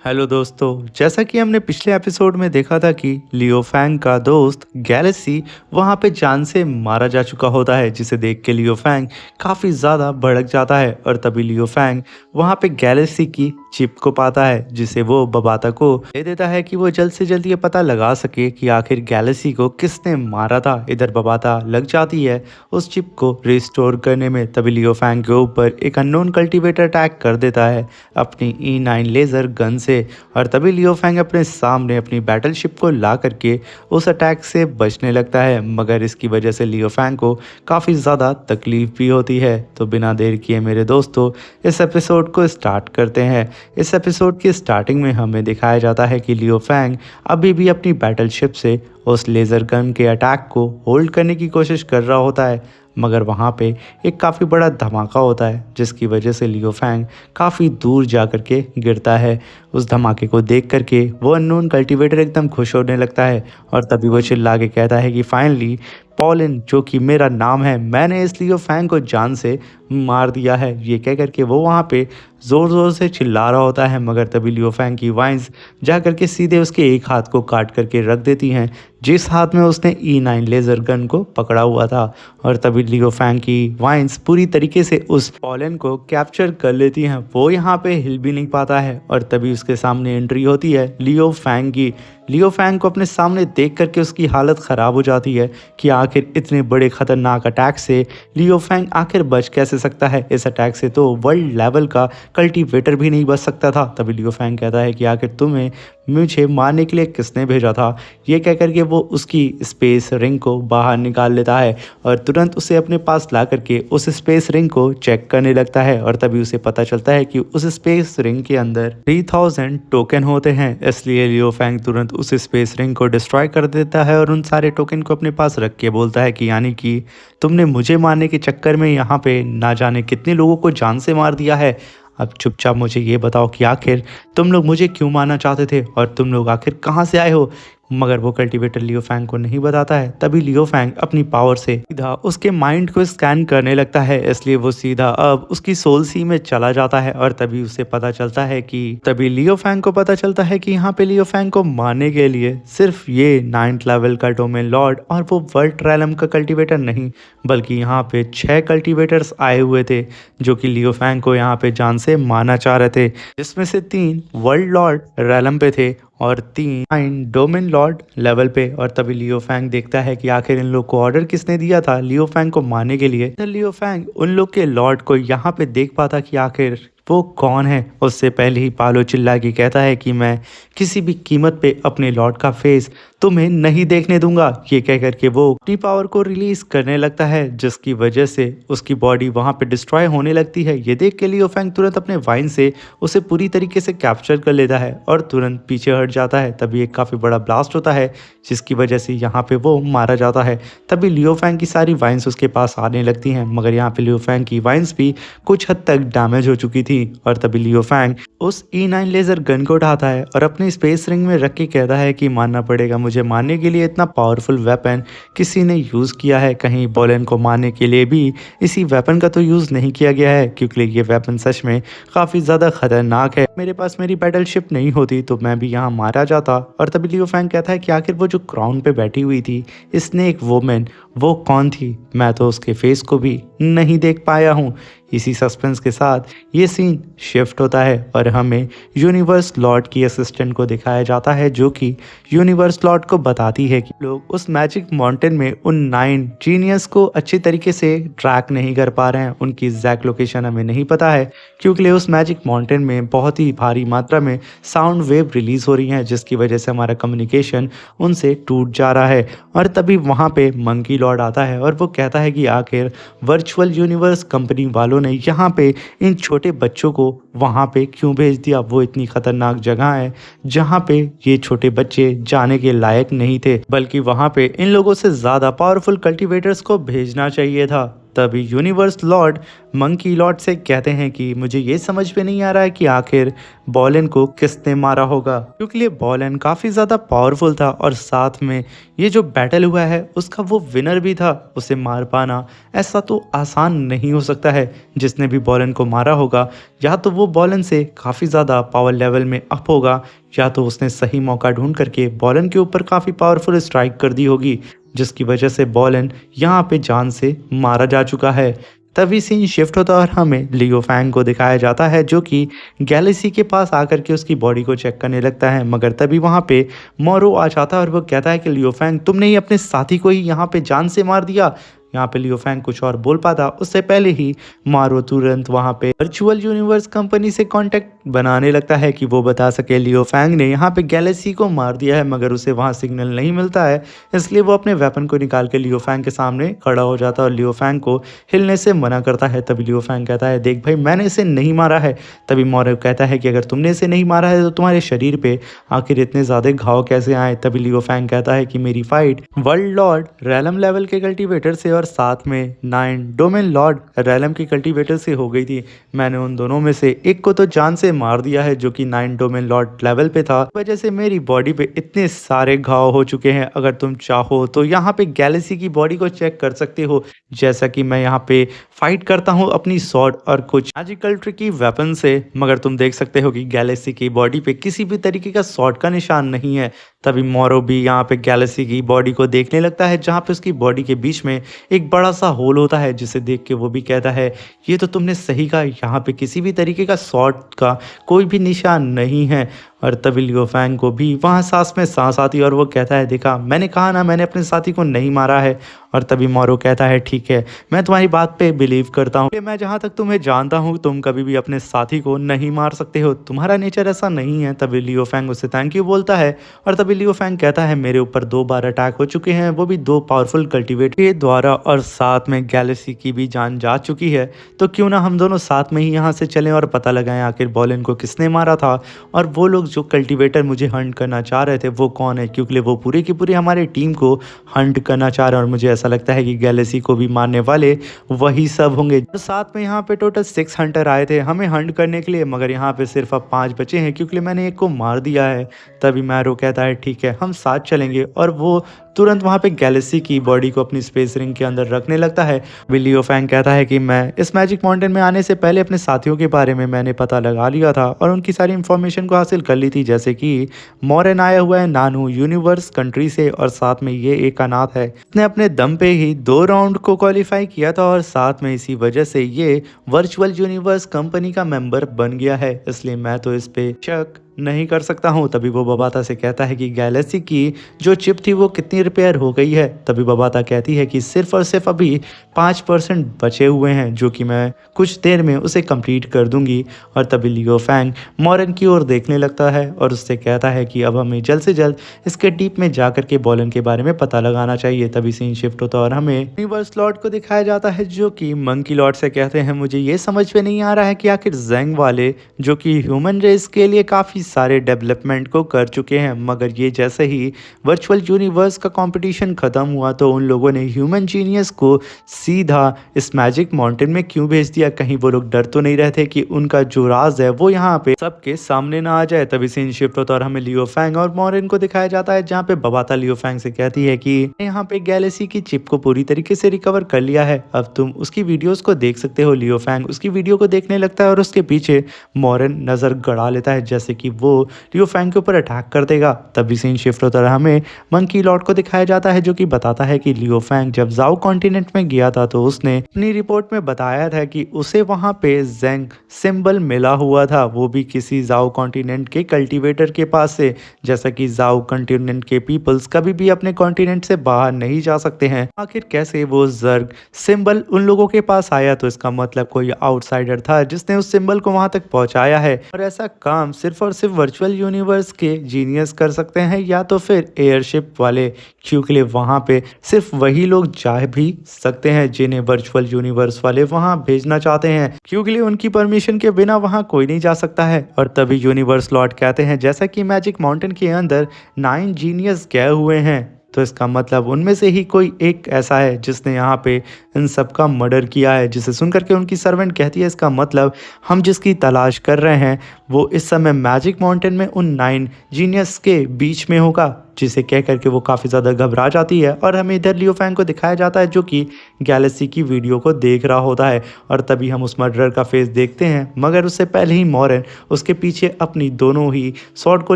Hello दोस्तों। जैसा कि हमने पिछले एपिसोड में देखा था कि लियो फैंग का दोस्त गैलेक्सी वहां पे जान से मारा जा चुका होता है, जिसे देख के लियो फैंग काफ़ी ज़्यादा भड़क जाता है और तभी लियो फैंग वहां पे गैलेक्सी की चिप को पाता है, जिसे वो बबाता को दे देता है कि वो जल्द से जल्द ये पता लगा सके कि आखिर गैलेक्सी को किसने मारा था। इधर बबाता लग जाती है उस चिप को रिस्टोर करने में। तभी लियो फैंग के ऊपर एक अननोन कल्टीवेटर अटैक कर देता है अपनी E9 लेज़र गन से, और तभी लियो फैंग अपने सामने अपनी बैटलशिप को ला करके उस अटैक से बचने लगता है, मगर इसकी वजह से लियो फैंग को काफ़ी ज़्यादा तकलीफ भी होती है। तो बिना देर किए मेरे दोस्तों इस एपिसोड को स्टार्ट करते हैं। इस एपिसोड की स्टार्टिंग में हमें दिखाया जाता है कि लियो फैंग अभी भी अपनी बैटलशिप से उस लेज़र गन के अटैक को होल्ड करने की कोशिश कर रहा होता है, मगर वहाँ पे एक काफ़ी बड़ा धमाका होता है, जिसकी वजह से लियो फैंग काफ़ी दूर जा कर के गिरता है। उस धमाके को देख करके वो अननोन कल्टीवेटर एकदम खुश होने लगता है और तभी वो चिल्ला के कहता है कि फाइनली पॉलिन, जो कि मेरा नाम है, मैंने इस लियो फैंग को जान से मार दिया है। ये कह करके वो वहाँ पे ज़ोर ज़ोर से चिल्ला रहा होता है, मगर तभी लियो फैंग की वाइन्स जा करके सीधे उसके एक हाथ को काट करके रख देती हैं, जिस हाथ में उसने E9 लेज़र गन को पकड़ा हुआ था। और तभी लियो फैंग की वाइन्स पूरी तरीके से उस पॉलन को कैप्चर कर लेती हैं। वो यहाँ पे हिल भी नहीं पाता है और तभी उसके सामने एंट्री होती है लियो फैंग की। लियो फैंग को अपने सामने देख करके उसकी हालत ख़राब हो जाती है कि आखिर इतने बड़े ख़तरनाक अटैक से लियो फैंग आखिर बच कैसे सकता है। इस अटैक से तो वर्ल्ड लेवल का कल्टीवेटर भी नहीं बच सकता था। तभी लियो फैंग कहता है कि आखिर तुम्हें मुझे मारने के लिए किसने भेजा था। ये कह करके वो उसकी स्पेस रिंग को बाहर निकाल लेता है और तुरंत उसे अपने पास ला करके उस स्पेस रिंग को चेक करने लगता है, और तभी उसे पता चलता है कि उस स्पेस रिंग के अंदर 3000 टोकन होते हैं। इसलिए लियो फैंग तुरंत उस स्पेस रिंग को डिस्ट्रॉय कर देता है और उन सारे टोकन को अपने पास रख के बोलता है कि यानी कि तुमने मुझे मारने के चक्कर में यहाँ पे ना जाने कितने लोगों को जान से मार दिया है। अब चुपचाप मुझे ये बताओ कि आखिर तुम लोग मुझे क्यों मारना चाहते थे और तुम लोग आखिर कहाँ से आए हो। मगर वो कल्टीवेटर लियो फैंग को नहीं बताता है। तभी लियो फैंग अपनी पावर से सीधा उसके माइंड को स्कैन करने लगता है, इसलिए वो सीधा अब उसकी सोल सी में चला जाता है और तभी उसे पता चलता है कि तभी लियो फैंग को पता चलता है कि यहाँ पे लियो फैंग को मारने के लिए सिर्फ ये 9th लेवल का डोमेन लॉर्ड और वो वर्ल्ड ट्रायलम का कल्टीवेटर नहीं, बल्कि यहाँ पे 6 कल्टीवेटर्स आए हुए थे जो कि लियो फैंग को यहाँ पे जान से मारना चाह रहे थे, जिसमें से 3 वर्ल्ड लॉर्ड रैलम पे थे और 3 डोमेन लॉर्ड लेवल पे। और तभी लियो फैंग देखता है कि आखिर इन लोग को ऑर्डर किसने दिया था लियो फैंग को मारने के लिए। तो लियो फैंग उन लोग के लॉर्ड को यहाँ पे देख पाता कि आखिर वो कौन है। उससे पहले ही पालो चिल्ला के कहता है कि मैं किसी भी कीमत पे अपने लॉर्ड का फेस तुम्हें नहीं देखने दूंगा। ये कह करके वो अपनी पावर को रिलीज करने लगता है, जिसकी वजह से उसकी बॉडी वहां पे डिस्ट्रॉय होने लगती है। ये देख के लियो फैंग तुरंत अपने वाइन से उसे पूरी तरीके से कैप्चर कर लेता है और तुरंत पीछे हट जाता है। तभी एक काफ़ी बड़ा ब्लास्ट होता है, जिसकी वजह से यहाँ पे वो मारा जाता है। तभी लियो फैंग की सारी वाइन्स उसके पास आने लगती हैं, मगर यहाँ पे लियो फैंग की वाइन्स भी कुछ हद तक डैमेज हो चुकी थी। और तभी लियो फैंग उस E9 लेज़र गन को उठाता है और अपनी स्पेस रिंग में रख के कहता है कि मानना पड़ेगा, मुझे मारने के लिए इतना पावरफुल वेपन किसी ने यूज़ किया है। कहीं पॉलन को मारने के लिए भी इसी वेपन का तो यूज़ नहीं किया गया है, क्योंकि ये वेपन सच में काफ़ी ज़्यादा खतरनाक है। मेरे पास मेरी बैटलशिप नहीं होती तो मैं भी यहाँ मारा जाता। और तभी लियो फैंग कहता है कि आखिर वो जो क्राउन पे बैठी हुई थी स्नेक वुमन, वो कौन थी। मैं तो उसके फेस को भी नहीं देख पाया हूँ। इसी सस्पेंस के साथ ये सीन शिफ्ट होता है और हमें यूनिवर्स लॉर्ड की असिस्टेंट को दिखाया जाता है, जो कि यूनिवर्स लॉर्ड को बताती है कि लोग उस मैजिक माउंटेन में उन 9 जीनियस को अच्छी तरीके से ट्रैक नहीं कर पा रहे हैं। उनकी एग्जैक्ट लोकेशन हमें नहीं पता है, क्योंकि उस मैजिक माउंटेन में बहुत ही भारी मात्रा में साउंड वेव रिलीज हो रही हैं, जिसकी वजह से हमारा कम्युनिकेशन उनसे टूट जा रहा है। और तभी वहाँ पे मंकी लॉर्ड आता है और वो कहता है कि आखिर वर्चुअल यूनिवर्स कंपनी वालों ने यहाँ पे इन छोटे बच्चों को वहाँ पे क्यों भेज दिया। वो इतनी खतरनाक जगह है जहाँ पे ये छोटे बच्चे जाने के लायक नहीं थे, बल्कि वहाँ पे इन लोगों से ज़्यादा पावरफुल कल्टीवेटर्स को भेजना चाहिए था। तभी यूनिवर्स लॉर्ड मंकी लॉर्ड से कहते हैं कि मुझे ये समझ में नहीं आ रहा है कि आखिर बॉलन को किसने मारा होगा, क्योंकि ये बॉलन काफ़ी ज़्यादा पावरफुल था और साथ में ये जो बैटल हुआ है उसका वो विनर भी था। उसे मार पाना ऐसा तो आसान नहीं हो सकता है। जिसने भी बॉलन को मारा होगा या तो वो बॉलन से काफ़ी ज़्यादा पावर लेवल में अप होगा, या तो उसने सही मौका ढूंढ करके बॉलन के ऊपर काफ़ी पावरफुल स्ट्राइक कर दी होगी, जिसकी वजह से बॉलन यहाँ पे जान से मारा जा चुका है। तभी सीन शिफ्ट होता है और हमें लियो फैंग को दिखाया जाता है, जो कि गैलेक्सी के पास आकर के उसकी बॉडी को चेक करने लगता है। मगर तभी वहाँ पे मोरो आ जाता है और वो कहता है कि लियो फैंग, तुमने ही अपने साथी को ही यहाँ पे जान से मार दिया। यहाँ पे लियो फैंग कुछ और बोल पाता उससे पहले ही मारो तुरंत वहाँ पे वर्चुअल यूनिवर्स कंपनी से कांटेक्ट बनाने लगता है कि वो बता सके लियो फैंग ने यहाँ पे गैलेक्सी को मार दिया है, मगर उसे वहाँ सिग्नल नहीं मिलता है। इसलिए वो अपने वेपन को निकाल के लियो फैंग के सामने खड़ा हो जाता है और लियो फैंग को हिलने से मना करता है। तभी लियो फैंग कहता है, देख भाई, मैंने इसे नहीं मारा है। तभी मोरो कहता है कि अगर तुमने इसे नहीं मारा है तो तुम्हारे शरीर पे आखिर इतने ज़्यादा घाव कैसे आए। तभी लियो फैंग कहता है कि मेरी fight world Lord realm level के कल्टीवेटर से और साथ में 9 डोमेन लॉर्ड रैलम के कल्टीवेटर से हो गई थी। मैंने उन दोनों में से एक को तो जान से मार दिया है, जो कि 9 डोमेन लॉर्ड लेवल पे था। वजह से मेरी बॉडी पे इतने सारे घाव हो चुके हैं। अगर तुम चाहो तो यहाँ पे गैलेक्सी की बॉडी को चेक कर सकते हो, जैसा कि मैं यहाँ पे फाइट करता हूँ अपनी स्वॉर्ड और कुछ मैजिकल ट्रिकी वेपन से। मगर तुम देख सकते हो कि गैलेक्सी की बॉडी पे किसी भी तरीके का स्वॉर्ड का निशान नहीं है। तभी मोरो भी यहाँ पे गैलेक्सी की बॉडी को देखने लगता है, जहाँ पे उसकी बॉडी के बीच में एक बड़ा सा होल होता है, जिसे देख के वो भी कहता है, ये तो तुमने सही कहा, यहाँ पे किसी भी तरीके का स्वॉर्ड का कोई भी निशान नहीं है। और तभी लियो फैंग को भी वहाँ सांस में सांस आती और वो कहता है, देखा, मैंने कहा ना, मैंने अपने साथी को नहीं मारा है। और तभी मोरो कहता है, ठीक है, मैं तुम्हारी बात पे बिलीव करता हूँ। मैं जहाँ तक तुम्हें जानता हूँ तुम कभी भी अपने साथी को नहीं मार सकते हो, तुम्हारा नेचर ऐसा नहीं है। तभी लियो फैंग उससे थैंक यू बोलता है और तभी लियो फैंग कहता है, मेरे ऊपर 2 बार अटैक हो चुके हैं, वो भी 2 पावरफुल कल्टीवेटर के द्वारा, और साथ में गैलेक्सी की भी जान जा चुकी है। तो क्यों ना हम दोनों साथ में ही यहाँ से चलें और पता लगाएं आखिर बॉलन को किसने मारा था, और वो लोग जो कल्टीवेटर मुझे हंट करना चाह रहे थे वो कौन है, क्योंकि वो पूरी की पूरी हमारी टीम को हंट करना चाह रहे हैं। और मुझे ऐसा लगता है कि गैलेक्सी को भी मारने वाले वही सब होंगे। तो साथ में यहाँ पे टोटल 6 हंटर आए थे हमें हंट करने के लिए, मगर यहाँ पे सिर्फ अब 5 बचे हैं, क्योंकि मैंने एक को मार दिया है। तभी मैरो कहता है, ठीक है, हम साथ चलेंगे। और वो तुरंत वहाँ पे गैलेक्सी की बॉडी को अपनी स्पेस रिंग के अंदर रखने लगता है। लियो फैंग कहता है कि मैं इस मैजिक माउंटेन में आने से पहले अपने साथियों के बारे में मैंने पता लगा लिया था और उनकी सारी इन्फॉर्मेशन को हासिल कर ली थी, जैसे कि मॉरन आया हुआ है नानू यूनिवर्स कंट्री से, और साथ में ये एक अनाथ है। इसने अपने दम पे ही 2 राउंड को क्वालिफाई किया था और साथ में इसी वजह से ये वर्चुअल यूनिवर्स कंपनी का मेंबर बन गया है, इसलिए मैं तो इस पे शक नहीं कर सकता हूँ। तभी वो बबाता से कहता है कि गैलेक्सी की जो चिप थी वो कितनी रिपेयर हो गई है। तभी बबाता कहती है कि सिर्फ और सिर्फ अभी 5% बचे हुए हैं, जो कि मैं कुछ देर में उसे कंप्लीट कर दूंगी। और तभी लियो फैंग मॉरन की ओर देखने लगता है और उससे कहता है कि अब हमें जल्द से जल्द इसके डीप में जा करके बॉलन के बारे में पता लगाना चाहिए। तभी सीन शिफ्ट होता है और हमें यूनिवर्स लॉर्ड को दिखाया जाता है, जो कि मंकी लॉर्ड से कहते हैं, मुझे ये समझ में नहीं आ रहा है कि आखिर जेंग वाले, जो कि ह्यूमन रेस के लिए काफ़ी सारे डेवलपमेंट को कर चुके हैं, मगर ये जैसे ही वर्चुअल यूनिवर्स का कंपटीशन खत्म हुआ तो उन लोगों ने ह्यूमन जीनियस को सीधा इस मैजिक माउंटेन में क्यों भेज दिया। कहीं वो लोग डर तो नहीं रहे थे कि उनका जो राज है वो यहाँ पे सबके सामने ना आ जाए। तभी सीन शिफ्ट होता और हमें लियो फैंग और मॉरन को दिखाया जाता है, जहाँ पे बबाता लियो फैंग से कहती है कि यहाँ पे गैलेक्सी की चिप को पूरी तरीके से रिकवर कर लिया है, अब तुम उसकी वीडियोस को देख सकते हो। लियो फैंग उसकी वीडियो को देखने लगता है और उसके पीछे मॉरन नजर गड़ा लेता है, जैसे कि वो लियो फैंग के ऊपर अटैक कर देगा। तभी सीन शिफ्ट होता है, हमें मंकी लॉर्ड को दिखाया जाता है, जो कि बताता है कि लियो फैंग जब जाओ कॉन्टिनेंट में गया था तो उसने अपनी रिपोर्ट में बताया था कि उसे वहां पे जेंग सिंबल मिला हुआ था, वो भी किसी जाओ कॉन्टिनेंट के कल्टीवेटर के पास से। जैसा कि जाओ कॉन्टिनेंट के पीपल्स कभी भी अपने कॉन्टिनेंट से बाहर नहीं जा सकते हैं, आखिर कैसे वो जर्ग सिंबल उन लोगों के पास आया, तो इसका मतलब कोई आउटसाइडर था जिसने उस सिंबल को वहां तक पहुंचाया है। और ऐसा काम सिर्फ और सिर्फ वर्चुअल यूनिवर्स के जीनियस कर सकते हैं, या तो फिर एयरशिप वाले, क्योंकि वहां पे सिर्फ वही लोग जा भी सकते हैं जिन्हें वर्चुअल यूनिवर्स वाले वहां भेजना चाहते हैं, क्योंकि उनकी परमिशन के बिना वहां कोई नहीं जा सकता है। और तभी यूनिवर्स लॉर्ड कहते हैं, जैसा कि मैजिक माउंटेन के अंदर 9 जीनियस गए हुए हैं, तो इसका मतलब उनमें से ही कोई एक ऐसा है जिसने यहाँ पे इन सब का मर्डर किया है। जिसे सुनकर के उनकी सर्वेंट कहती है इसका मतलब हम जिसकी तलाश कर रहे हैं वो इस समय मैजिक माउंटेन में उन 9 जीनियस के बीच में होगा। जिसे कह करके वो काफ़ी ज़्यादा घबरा जाती है और हमें इधर लियो फैंग को दिखाया जाता है जो कि गैलेक्सी की वीडियो को देख रहा होता है। और तभी हम उस मर्डरर का फेस देखते हैं, मगर उससे पहले ही मॉरन उसके पीछे अपनी दोनों ही स्वॉर्ड को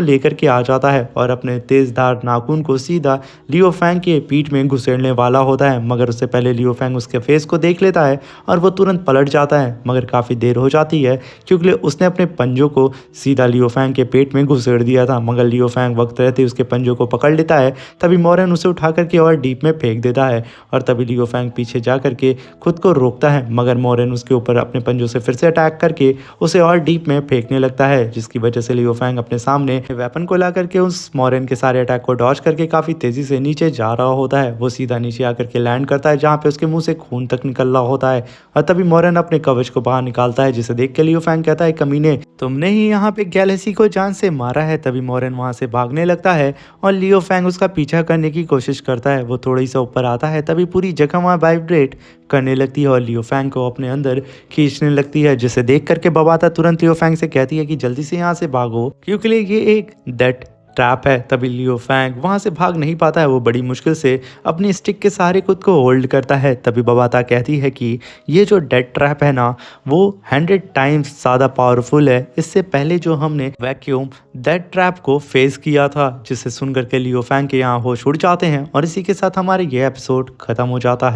लेकर के आ जाता है और अपने तेज़धार नाखून को सीधा लियो फैंग के पीठ में घुसेड़ने वाला होता है। मगर उससे पहले लियो फैंग उसके फेस को देख लेता है और वो तुरंत पलट जाता है, मगर काफ़ी देर हो जाती है क्योंकि उसने अपने पंजों को सीधा लियो फैंग के पेट में घुसेड़ दिया था। मगर लियो फैंग वक्त रहते उसके पंजों को पकड़ लेता है। तभी मॉरन उसे उठा करके और डीप में फेंक देता है और तभी लियो फैंग पीछे जा करके खुद को रोकता है, मगर मॉरन उसके ऊपर अपने पंजों से फिर से अटैक करके उसे और डीप में फेंकने लगता है, जिसकी वजह से लियो फैंग अपने सामने वेपन को ला करके उस मॉरन के सारे अटैक को डॉज करके काफ़ी तेज़ी से नीचे जा रहा होता है। वो सीधा नीचे आकर के लैंड करता है जहाँ पे उसके मुंह से खून तक निकल रहा होता है और तभी मॉरन अपने कवच को बाहर निकालता है, जिसे देख के लियो फैंग कहता है कमीने तुमने ही यहाँ पे गैलेक्सी को जान से मारा है। तभी मॉरन वहाँ से भागने लगता है और लियो फैंग उसका पीछा करने की कोशिश करता है। वो थोड़ी सा ऊपर आता है तभी पूरी जगह वहाँ वाइब्रेट करने लगती है और लियो फैंग को अपने अंदर खींचने लगती है, जिसे देख करके बबाता तुरंत लियो फैंग से कहती है कि जल्दी से यहाँ से भागो क्योंकि ये एक डेथ ट्रैप है। तभी लियो फैंग वहाँ से भाग नहीं पाता है, वो बड़ी मुश्किल से अपनी स्टिक के सहारे खुद को होल्ड करता है। तभी बबाता कहती है कि ये जो डेथ ट्रैप है ना वो 100 टाइम्स ज़्यादा पावरफुल है इससे पहले जो हमने वैक्यूम डेथ ट्रैप को फेस किया था। जिसे सुनकर के लियो फैंग के यहाँ होश उड़ जाते हैं और इसी के साथ हमारे ये एपिसोड खत्म हो जाता है।